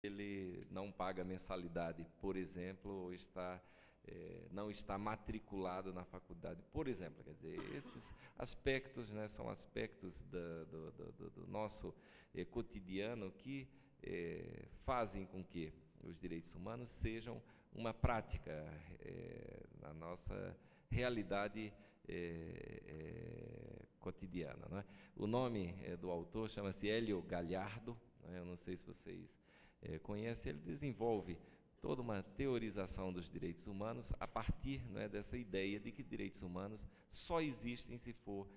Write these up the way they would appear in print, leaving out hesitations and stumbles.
ele não paga mensalidade, por exemplo, ou não está matriculado na faculdade, por exemplo. Quer dizer, esses aspectos, né, são aspectos do nosso cotidiano que fazem com que os direitos humanos sejam uma prática na nossa realidade cotidiana, né? O nome do autor chama-se Hélio Galhardo, né? Eu não sei se vocês conhecem. Ele desenvolve toda uma teorização dos direitos humanos a partir, né, dessa ideia de que direitos humanos só existem se for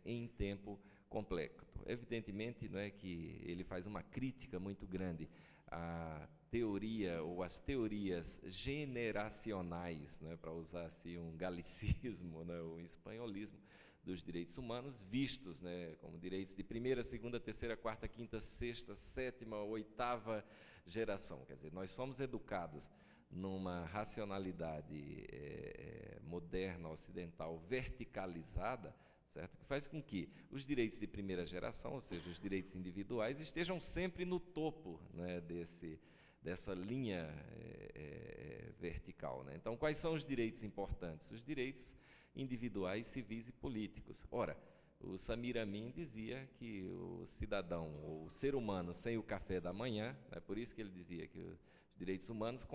em tempo completo. Evidentemente, não é que ele faz uma crítica muito grande à teoria ou às teorias generacionais, né, para usar assim um galicismo, né, um espanholismo, dos direitos humanos, vistos, né, como direitos de primeira, segunda, terceira, quarta, quinta, sexta, sétima, oitava geração. Quer dizer, nós somos educados numa racionalidade moderna, ocidental, verticalizada, certo? Que faz com que os direitos de primeira geração, ou seja, os direitos individuais, estejam sempre no topo, né, dessa linha vertical, né? Então, quais são os direitos importantes? Os direitos individuais, civis e políticos. Ora, o Samir Amin dizia que o cidadão, ou o ser humano, sem o café da manhã, é por isso que ele dizia que os direitos humanos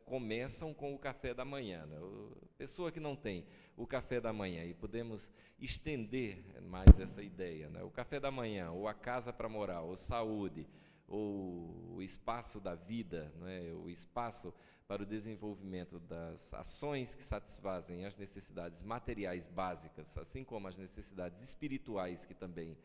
começam com o café da manhã, né? A pessoa que não tem o café da manhã, e podemos estender mais essa ideia, né? O café da manhã, ou a casa para morar, ou saúde, ou o espaço da vida, né? O espaço para o desenvolvimento das ações que satisfazem as necessidades materiais básicas, assim como as necessidades espirituais, que também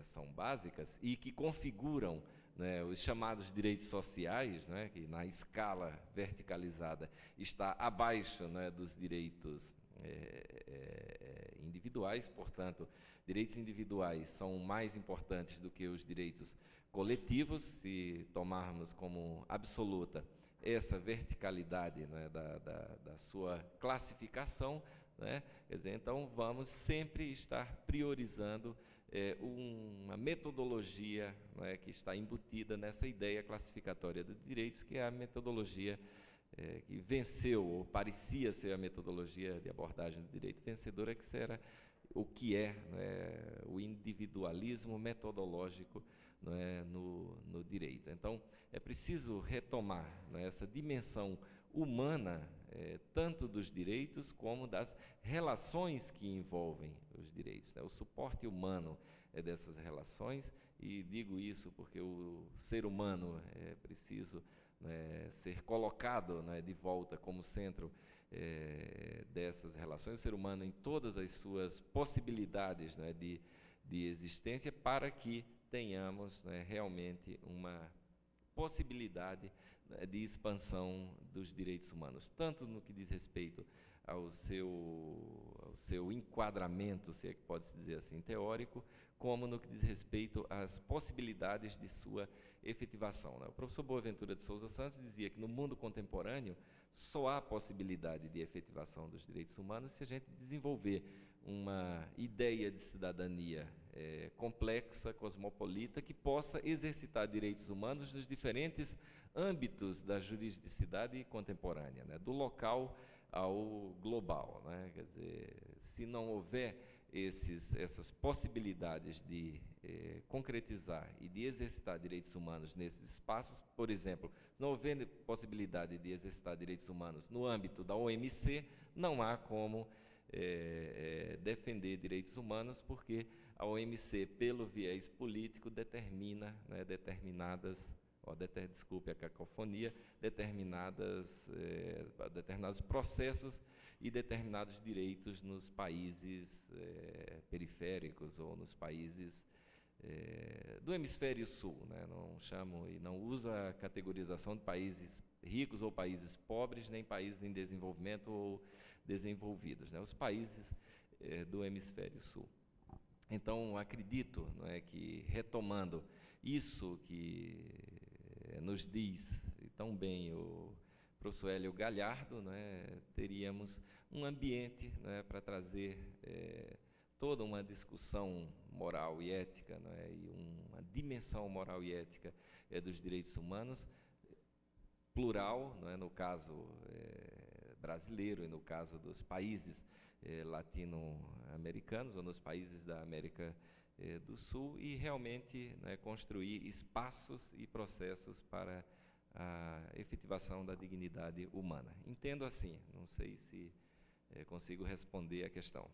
são básicas e que configuram, né, os chamados direitos sociais, né, que na escala verticalizada está abaixo, né, dos direitos individuais. Portanto, direitos individuais são mais importantes do que os direitos coletivos, se tomarmos como absoluta essa verticalidade, né, da sua classificação, né? Quer dizer, então vamos sempre estar priorizando uma metodologia, né, que está embutida nessa ideia classificatória dos direitos, que é a metodologia que venceu, ou parecia ser a metodologia de abordagem do direito vencedora, que era o que é, né, o individualismo metodológico, né, no direito. Então, é preciso retomar, né, essa dimensão humana, tanto dos direitos como das relações que envolvem os direitos, né? O suporte humano dessas relações, e digo isso porque o ser humano é preciso, né, ser colocado, né, de volta como centro dessas relações, o ser humano em todas as suas possibilidades, né, de existência, para que tenhamos, né, realmente uma possibilidade, né, de expansão dos direitos humanos, tanto no que diz respeito ao seu enquadramento, se é que pode-se dizer assim, teórico, como no que diz respeito às possibilidades de sua efetivação, né? O professor Boaventura de Souza Santos dizia que no mundo contemporâneo só há possibilidade de efetivação dos direitos humanos se a gente desenvolver uma ideia de cidadania complexa, cosmopolita, que possa exercitar direitos humanos nos diferentes âmbitos da juridicidade contemporânea, né? Do local ao global, né? Quer dizer, se não houver essas possibilidades de concretizar e de exercitar direitos humanos nesses espaços, por exemplo, se não houver possibilidade de exercitar direitos humanos no âmbito da OMC, não há como defender direitos humanos, porque a OMC, pelo viés político, determina, né, desculpe a cacofonia, determinados processos e determinados direitos nos países periféricos ou nos países do hemisfério sul, né? Não chamo e não uso a categorização de países ricos ou países pobres, nem países em desenvolvimento ou desenvolvidos, né? Os países do hemisfério sul. Então, acredito, não é, que, retomando isso que nos diz tão bem o professor Hélio Galhardo, né, teríamos um ambiente, né, para trazer toda uma discussão moral e ética, né, e uma dimensão moral e ética dos direitos humanos, plural, não é, no caso brasileiro e no caso dos países latino-americanos ou nos países da América do Sul, e realmente, né, construir espaços e processos para a efetivação da dignidade humana. Entendo assim, não sei se consigo responder a questão.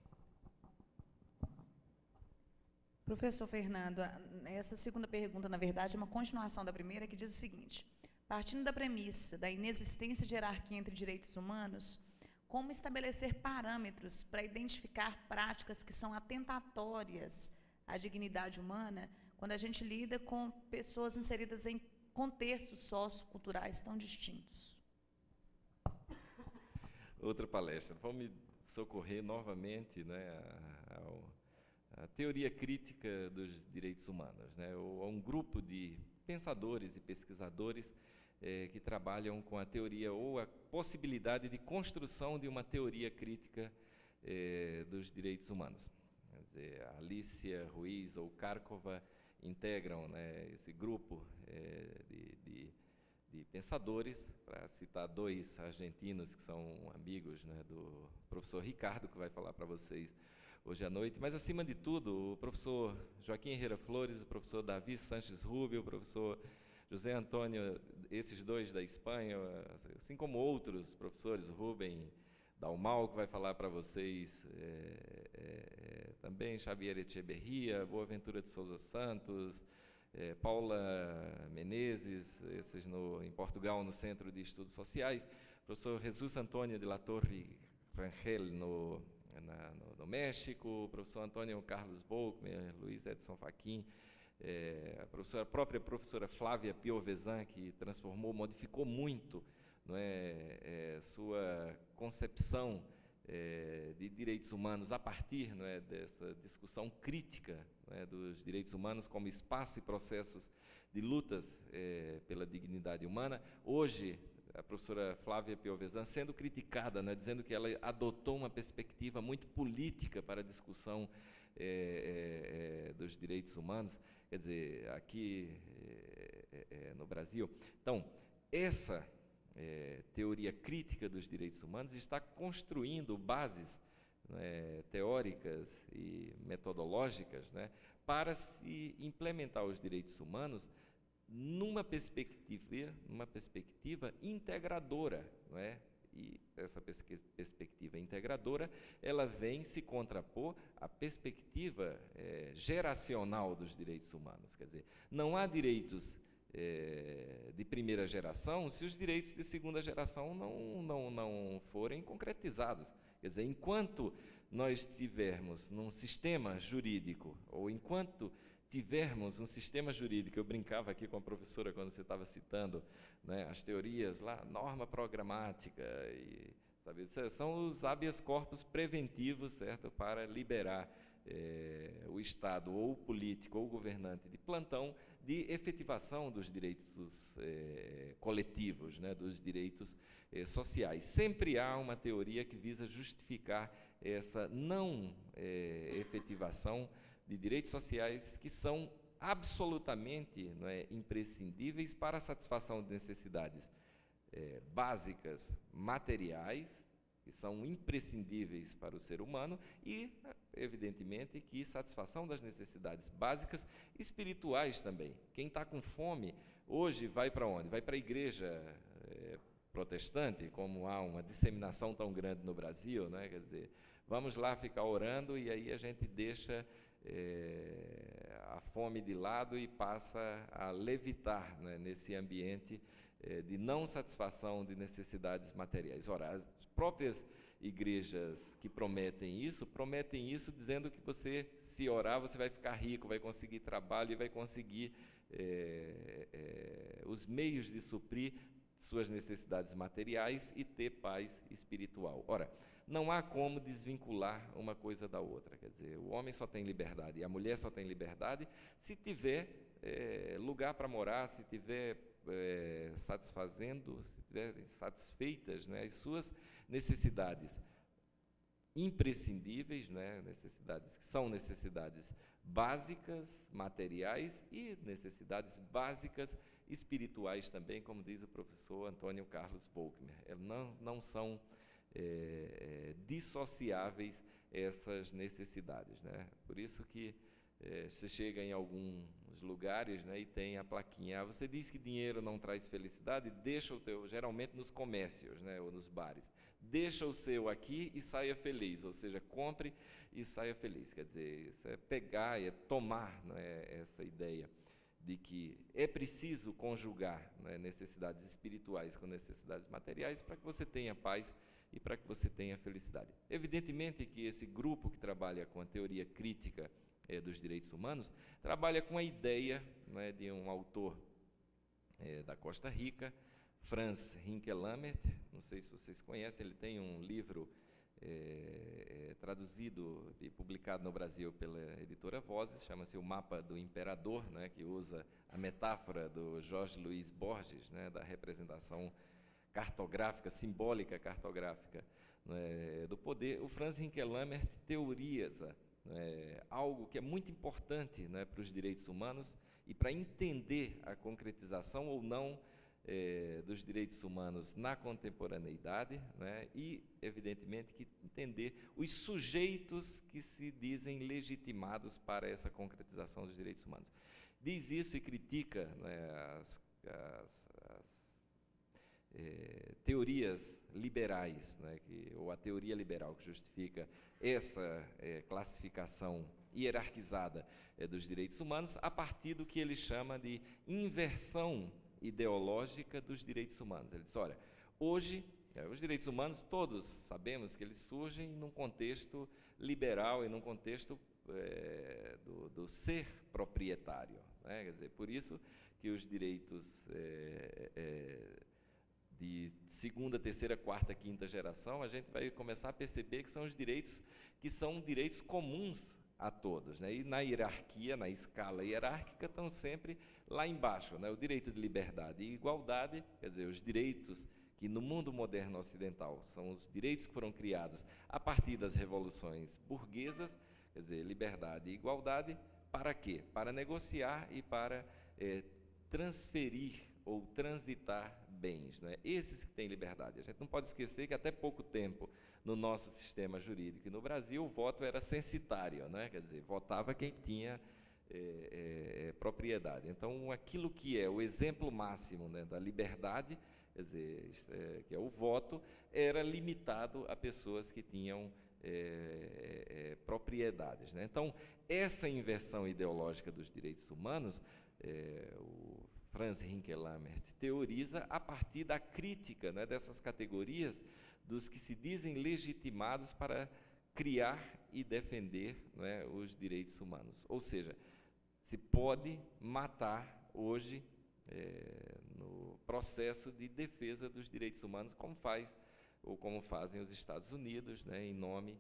Professor Fernando, essa segunda pergunta, na verdade, é uma continuação da primeira, que diz o seguinte: partindo da premissa da inexistência de hierarquia entre direitos humanos, como estabelecer parâmetros para identificar práticas que são atentatórias à dignidade humana quando a gente lida com pessoas inseridas em contextos socioculturais tão distintos? Outra palestra. Vou me socorrer novamente, né, a teoria crítica dos direitos humanos, né, ou a um grupo de pensadores e pesquisadores que trabalham com a teoria ou a possibilidade de construção de uma teoria crítica dos direitos humanos. Quer dizer, a Alicia Ruiz ou Cárcova integram, né, esse grupo de pensadores, para citar dois argentinos que são amigos, né, do professor Ricardo, que vai falar para vocês hoje à noite, mas, acima de tudo, o professor Joaquim Herrera Flores, o professor Davi Sanches Rubio, o professor José Antônio, esses dois da Espanha, assim como outros professores, Rubem Dalmau, que vai falar para vocês também, Xavier Echeverria, Boaventura de Souza Santos, Paula Menezes, esses em Portugal, no Centro de Estudos Sociais, professor Jesus Antônio de la Torre Rangel, no México, professor Antônio Carlos Volkmer, Luiz Edson Fachin, a própria professora Flávia Piovesan, que transformou, modificou muito, não é, sua concepção de direitos humanos a partir, não é, dessa discussão crítica, não é, dos direitos humanos como espaço e processos de lutas pela dignidade humana. Hoje, a professora Flávia Piovesan sendo criticada, né, dizendo que ela adotou uma perspectiva muito política para a discussão dos direitos humanos, quer dizer, aqui no Brasil. Então, essa teoria crítica dos direitos humanos está construindo bases, né, teóricas e metodológicas, né, para se implementar os direitos humanos numa perspectiva integradora, não é? E essa perspectiva integradora, ela vem se contrapor à perspectiva geracional dos direitos humanos. Quer dizer, não há direitos de primeira geração se os direitos de segunda geração não forem concretizados. Quer dizer, enquanto nós tivermos num sistema jurídico, ou enquanto tivermos um sistema jurídico, eu brincava aqui com a professora quando você estava citando, né, as teorias lá, norma programática, e, sabe, são os habeas corpus preventivos, certo, para liberar o Estado, ou o político, ou o governante de plantão, de efetivação dos direitos coletivos, né, dos direitos sociais. Sempre há uma teoria que visa justificar essa não efetivação de direitos sociais que são absolutamente, não é, imprescindíveis para a satisfação de necessidades básicas, materiais, que são imprescindíveis para o ser humano, e, evidentemente, que satisfação das necessidades básicas espirituais também. Quem está com fome, hoje vai para onde? Vai para a igreja protestante, como há uma disseminação tão grande no Brasil, né? Quer dizer, vamos lá ficar orando, e aí a gente deixa a fome de lado e passa a levitar, né, nesse ambiente de não satisfação de necessidades materiais. Ora, as próprias igrejas que prometem isso dizendo que você, se orar, você vai ficar rico, vai conseguir trabalho e vai conseguir os meios de suprir suas necessidades materiais e ter paz espiritual. Ora, não há como desvincular uma coisa da outra. Quer dizer, o homem só tem liberdade e a mulher só tem liberdade se tiver lugar para morar, se tiver satisfazendo, se tiverem satisfeitas, né, as suas necessidades imprescindíveis, né, necessidades que são necessidades básicas, materiais e necessidades básicas espirituais também, como diz o professor Antônio Carlos Volkmer. Não são dissociáveis essas necessidades, né? Por isso que você chega em alguns lugares, né, e tem a plaquinha, você diz que dinheiro não traz felicidade, deixa o teu, geralmente nos comércios, né, ou nos bares, deixa o seu aqui e saia feliz, ou seja, compre e saia feliz. Quer dizer, isso é pegar, é tomar, não é, essa ideia de que é preciso conjugar, né, necessidades espirituais com necessidades materiais para que você tenha paz e para que você tenha felicidade. Evidentemente que esse grupo que trabalha com a teoria crítica dos direitos humanos trabalha com a ideia, né, de um autor da Costa Rica, Franz Hinkelammert. Não sei se vocês conhecem, ele tem um livro traduzido e publicado no Brasil pela editora Vozes, chama-se O Mapa do Imperador, né, que usa a metáfora do Jorge Luiz Borges, né, da representação cartográfica, simbólica cartográfica, né, do poder. O Franz Hinkelammert teoriza algo que é muito importante, né, para os direitos humanos e para entender a concretização ou não dos direitos humanos na contemporaneidade, né, e, evidentemente, que entender os sujeitos que se dizem legitimados para essa concretização dos direitos humanos. Diz isso e critica, né, as teorias liberais, né, ou a teoria liberal que justifica essa classificação hierarquizada dos direitos humanos a partir do que ele chama de inversão ideológica dos direitos humanos. Ele diz, olha, hoje, os direitos humanos, todos sabemos que eles surgem num contexto liberal e num contexto do ser proprietário, né? Quer dizer, por isso que os direitos de segunda, terceira, quarta, quinta geração, a gente vai começar a perceber que são os direitos que são direitos comuns a todos, né? E na hierarquia, na escala hierárquica, estão sempre lá embaixo, né? O direito de liberdade e igualdade, quer dizer, os direitos que no mundo moderno ocidental são os direitos que foram criados a partir das revoluções burguesas, quer dizer, liberdade e igualdade, para quê? Para negociar e para transferir ou transitar bens, né? Esses que têm liberdade. A gente não pode esquecer que até pouco tempo, no nosso sistema jurídico e no Brasil, o voto era censitário, né? Quer dizer, votava quem tinha propriedade. Então, aquilo que é o exemplo máximo, né, da liberdade, quer dizer, que é o voto, era limitado a pessoas que tinham propriedades, né? Então, essa inversão ideológica dos direitos humanos, o Franz Hinkelammert teoriza a partir da crítica, né, dessas categorias dos que se dizem legitimados para criar e defender, né, os direitos humanos. Ou seja, se pode matar hoje no processo de defesa dos direitos humanos, como faz ou como fazem os Estados Unidos, né, em nome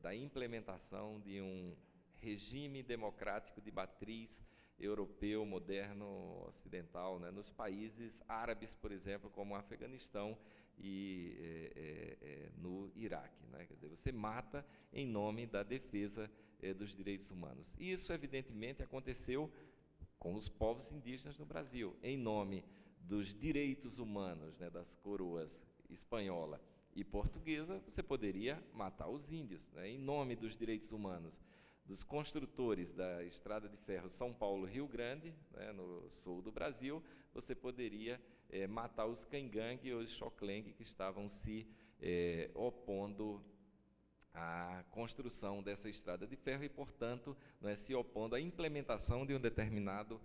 da implementação de um regime democrático de matriz europeu, moderno, ocidental, né, nos países árabes, por exemplo, como o Afeganistão e no Iraque, né? Quer dizer, você mata em nome da defesa dos direitos humanos. E isso, evidentemente, aconteceu com os povos indígenas no Brasil, em nome dos direitos humanos, né, das coroas espanhola e portuguesa. Você poderia matar os índios, né, em nome dos direitos humanos dos construtores da estrada de ferro São Paulo-Rio Grande, né, no sul do Brasil. Você poderia matar os Caingangue ou os Xoclengue que estavam se opondo à construção dessa estrada de ferro e, portanto, se opondo à implementação de um determinado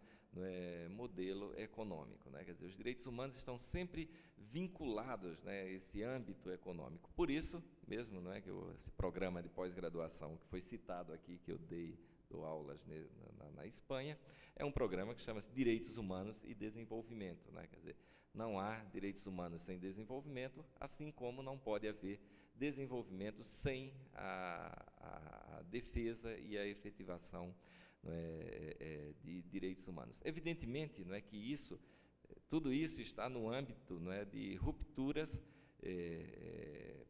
modelo econômico, né? Quer dizer, os direitos humanos estão sempre vinculados, né, a esse âmbito econômico. Por isso mesmo, que esse programa de pós-graduação que foi citado aqui, que eu dou aulas na Espanha, é um programa que chama-se Direitos Humanos e Desenvolvimento, né? Quer dizer, não há direitos humanos sem desenvolvimento, assim como não pode haver desenvolvimento sem a defesa e a efetivação de direitos humanos. Evidentemente, que tudo isso está no âmbito de rupturas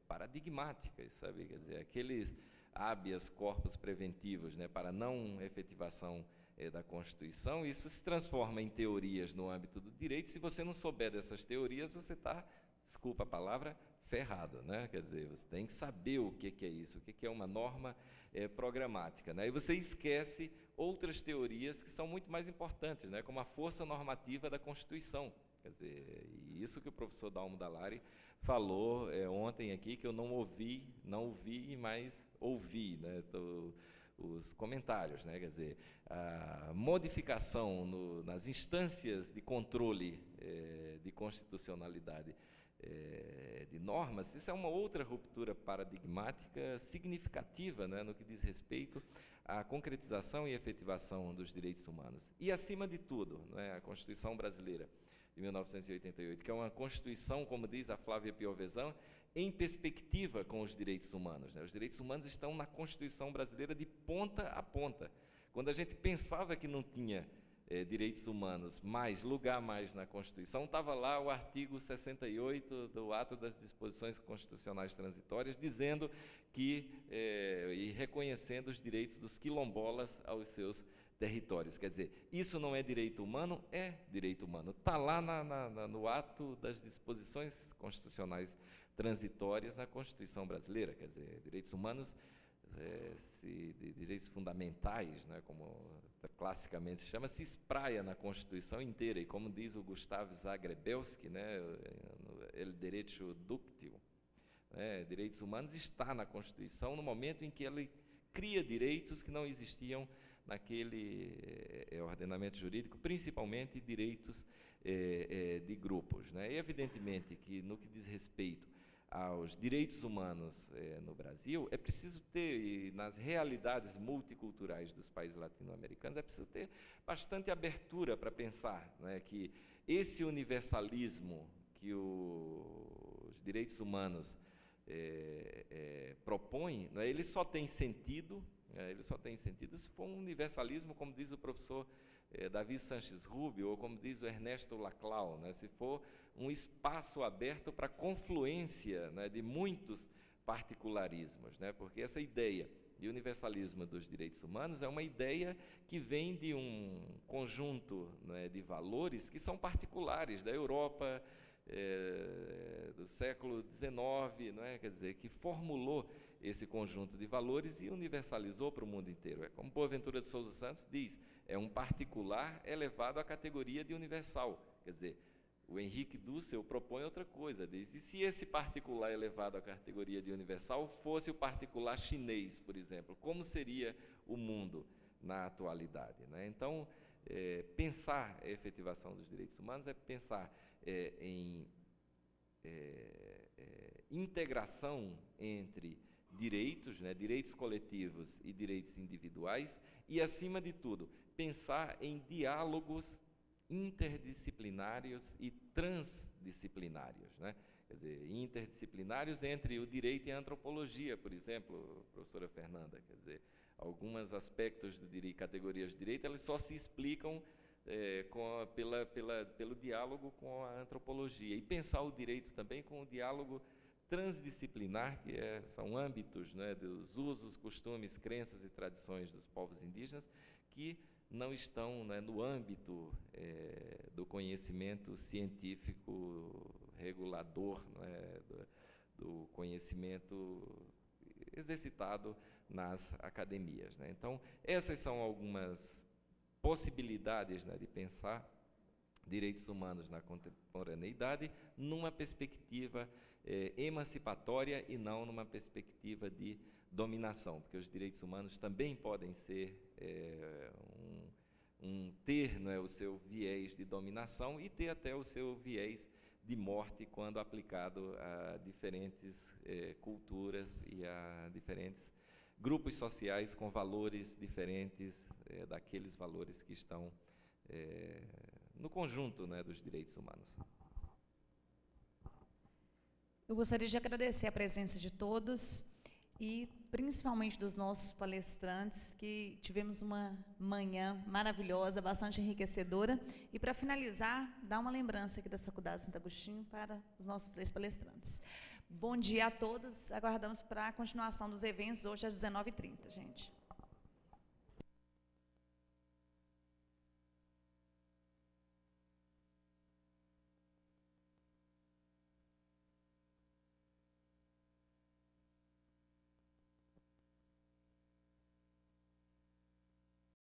paradigmáticas, sabe? Quer dizer, aqueles habeas corpus preventivos, né, para não efetivação da Constituição, isso se transforma em teorias no âmbito do direito. Se você não souber dessas teorias, você está, desculpa a palavra, ferrado, né? Quer dizer, você tem que saber o que é isso, o que é uma norma programática, né? E você esquece outras teorias que são muito mais importantes, né? Como a força normativa da Constituição. Quer dizer, isso que o professor Dalmo Dallari falou ontem aqui, que eu não ouvi, mas ouvi, né? Os comentários, né? Quer dizer, a modificação nas instâncias de controle de constitucionalidade de normas, isso é uma outra ruptura paradigmática significativa, né, no que diz respeito à concretização e efetivação dos direitos humanos. E, acima de tudo, né, a Constituição Brasileira de 1988, que é uma Constituição, como diz a Flávia Piovesan, em perspectiva com os direitos humanos, né? Os direitos humanos estão na Constituição Brasileira de ponta a ponta. Quando a gente pensava que não tinha direitos humanos, lugar mais na Constituição, estava lá o artigo 68 do Ato das Disposições Constitucionais Transitórias, dizendo que, e reconhecendo os direitos dos quilombolas aos seus territórios. Quer dizer, isso não é direito humano? É direito humano. Está lá no Ato das Disposições Constitucionais Transitórias na Constituição Brasileira. Quer dizer, direitos humanos, de direitos fundamentais, né, como classicamente se chama, se espraia na Constituição inteira, e como diz o Gustav Zagrebelski, né, el derecho dúctil, né, direitos humanos está na Constituição no momento em que ele cria direitos que não existiam naquele ordenamento jurídico, principalmente direitos de grupos, né. E evidentemente que, no que diz respeito aos direitos humanos no Brasil, é preciso ter, e nas realidades multiculturais dos países latino-americanos, é preciso ter bastante abertura para pensar, né, que esse universalismo que os direitos humanos propõem, né, ele só tem sentido, se for um universalismo, como diz o professor Davi Sanches Rubio, ou como diz o Ernesto Laclau, né, se for um espaço aberto para a confluência, né, de muitos particularismos, né, porque essa ideia de universalismo dos direitos humanos é uma ideia que vem de um conjunto, né, de valores que são particulares da Europa do século XIX, não é? Quer dizer, que formulou esse conjunto de valores e universalizou para o mundo inteiro. É como Boaventura de Souza Santos diz, é um particular elevado à categoria de universal. Quer dizer, o Henrique Dussel propõe outra coisa, diz, e se esse particular elevado à categoria de universal fosse o particular chinês, por exemplo, como seria o mundo na atualidade, né? Então, pensar a efetivação dos direitos humanos é pensar em integração entre direitos, né, direitos coletivos e direitos individuais, e, acima de tudo, pensar em diálogos interdisciplinários e transdisciplinários, né? Quer dizer, interdisciplinários entre o direito e a antropologia, por exemplo, professora Fernanda. Quer dizer, alguns aspectos do direito, categorias de direito, elas só se explicam pelo diálogo com a antropologia, e pensar o direito também com o diálogo transdisciplinar, que são âmbitos, né, dos usos, costumes, crenças e tradições dos povos indígenas, que não estão, né, no âmbito do conhecimento científico regulador, né, do conhecimento exercitado nas academias, né? Então, essas são algumas possibilidades, né, de pensar direitos humanos na contemporaneidade numa perspectiva emancipatória e não numa perspectiva de dominação, porque os direitos humanos também podem ser ter, não é, o seu viés de dominação e ter até o seu viés de morte quando aplicado a diferentes culturas e a diferentes grupos sociais com valores diferentes daqueles valores que estão no conjunto, né, dos direitos humanos. Eu gostaria de agradecer a presença de todos e principalmente dos nossos palestrantes, que tivemos uma manhã maravilhosa, bastante enriquecedora. E, para finalizar, dar uma lembrança aqui das Faculdades Santo Agostinho para os nossos 3 palestrantes. Bom dia a todos, aguardamos para a continuação dos eventos hoje às 19h30, gente.